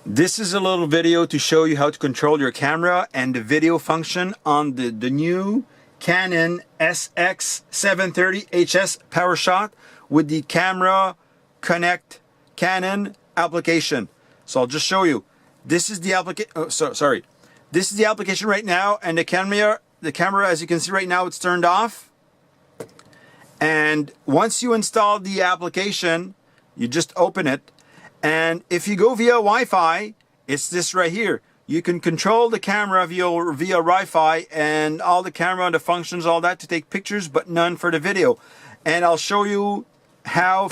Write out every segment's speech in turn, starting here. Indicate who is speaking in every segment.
Speaker 1: This is a little video to show you how to control your camera and the video function on the new Canon SX730 HS Powershot with the Camera Connect Canon application. So I'll just show you. This is the application. Oh, sorry. This is the application right now, and the camera, as you can see right now, it's turned off. And once you install the application, you just open it. And if you go via Wi-Fi, it's this right here. You can control the camera via Wi-Fi and all the camera, the functions, all that to take pictures, but none for the video. And I'll show you how.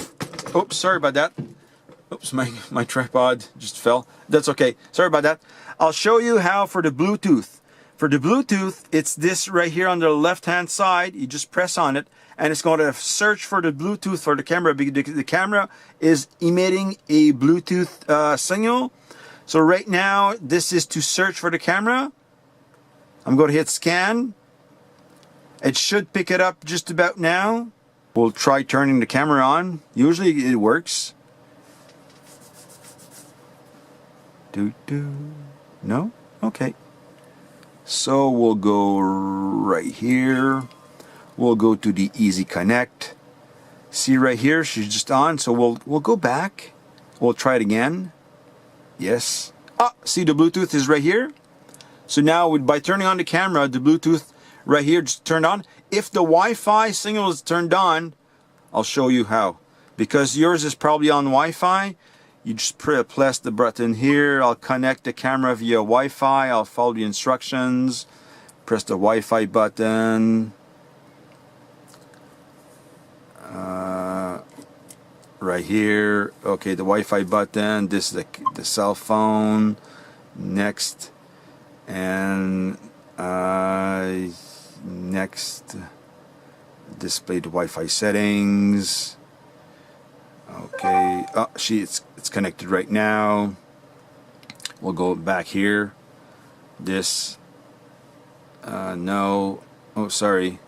Speaker 1: Oops, sorry about that. Oops, my tripod just fell. That's okay. Sorry about that. I'll show you how for the Bluetooth. For the Bluetooth, it's this right here on the left-hand side. You just press on it, and it's going to search for the Bluetooth for the camera, because the camera is emitting a Bluetooth signal. So right now, this is to search for the camera. I'm going to hit scan. It should pick it up just about now. We'll try turning the camera on. Usually it works. No? Okay. So we'll go right here. We'll go to the Easy Connect. See right here, she's just on. So we'll go back. We'll try it again. Yes. Ah, see the Bluetooth is right here. So now by turning on the camera, the Bluetooth right here just turned on. If the Wi-Fi signal is turned on, I'll show you how. Because yours is probably on Wi-Fi, you just press the button here. I'll connect the camera via Wi-Fi. I'll follow the instructions. Press the Wi-Fi button. Right here. Okay, the Wi-Fi button. This is the cell phone. Next. And next. Display the Wi-Fi settings. Okay. Oh, it's connected right now. We'll go back here. This. No. Oh, sorry.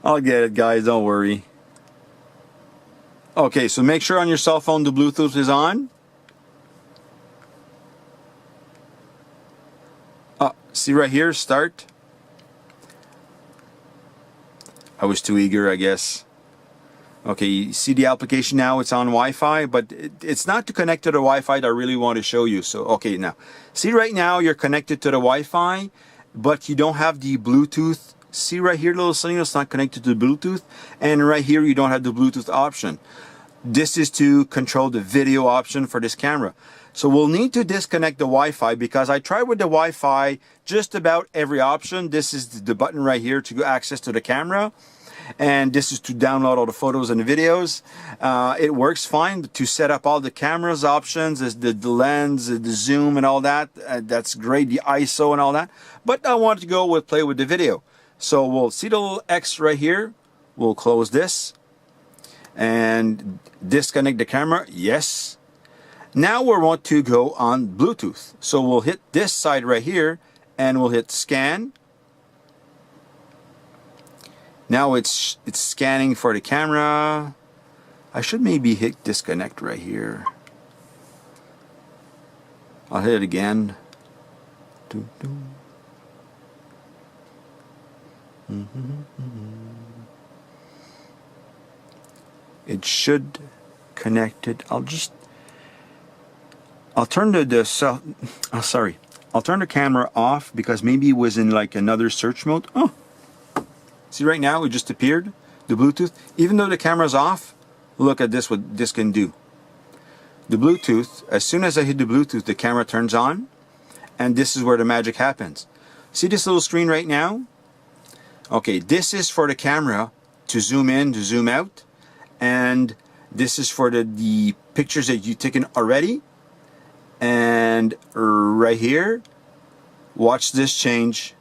Speaker 1: I'll get it, guys, don't worry. Okay, so make sure on your cell phone the Bluetooth is on. See right here, start. I was too eager, I guess. Okay, you see the application now, it's on Wi-Fi, but it's not to connect to the Wi-Fi that I really want to show you. So, okay, now, see right now you're connected to the Wi-Fi, but you don't have the Bluetooth. See right here, little signal, it's not connected to the Bluetooth. And right here, you don't have the Bluetooth option. This is to control the video option for this camera. So we'll need to disconnect the Wi-Fi, because I tried with the Wi-Fi just about every option. This is the button right here to go access to the camera. And this is to download all the photos and the videos. It works fine to set up all the camera's options, the lens, the zoom and all that. That's great, the ISO and all that. But I want to go with play with the video. So we'll see the little X right here. We'll close this and disconnect the camera. Yes. Now we want to go on Bluetooth. So we'll hit this side right here and we'll hit scan. Now it's scanning for the camera. I should maybe hit disconnect right here. I'll hit it again. It should connect it. I'll turn I'll turn the camera off, because maybe it was in like another search mode. Oh. See right now it just appeared, the Bluetooth. Even though the camera's off, look at this, what this can do. The Bluetooth, as soon as I hit the Bluetooth, the camera turns on, and this is where the magic happens. See this little screen right now? Okay, this is for the camera to zoom in, to zoom out, and this is for the pictures that you've taken already. And right here, watch this change.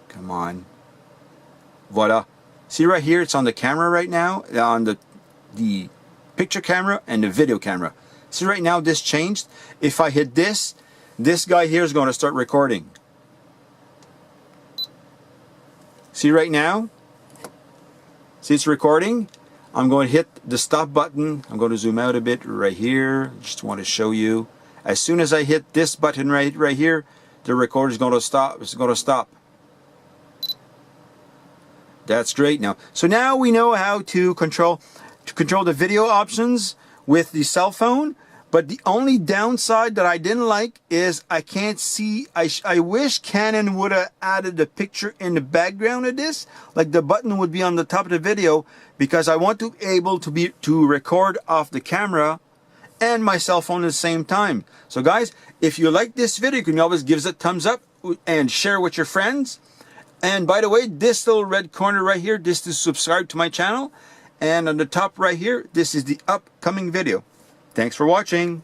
Speaker 1: Come on. Voila. See right here, it's on the camera right now, on the picture camera and the video camera. See right now this changed. If I hit this, this guy here is going to start recording. See right now? See it's recording? I'm going to hit the stop button. I'm going to zoom out a bit right here. Just want to show you. As soon as I hit this button right here, the recorder is going to stop. It's going to stop. That's great now. So now we know how to control the video options with the cell phone. But the only downside that I didn't like is I can't see. I wish Canon would have added a picture in the background of this, like the button would be on the top of the video, because I want to be able to record off the camera and my cell phone at the same time. So guys, if you like this video, you can always give us a thumbs up and share with your friends. And by the way, this little red corner right here, this is subscribe to my channel. And on the top right here, this is the upcoming video. Thanks for watching.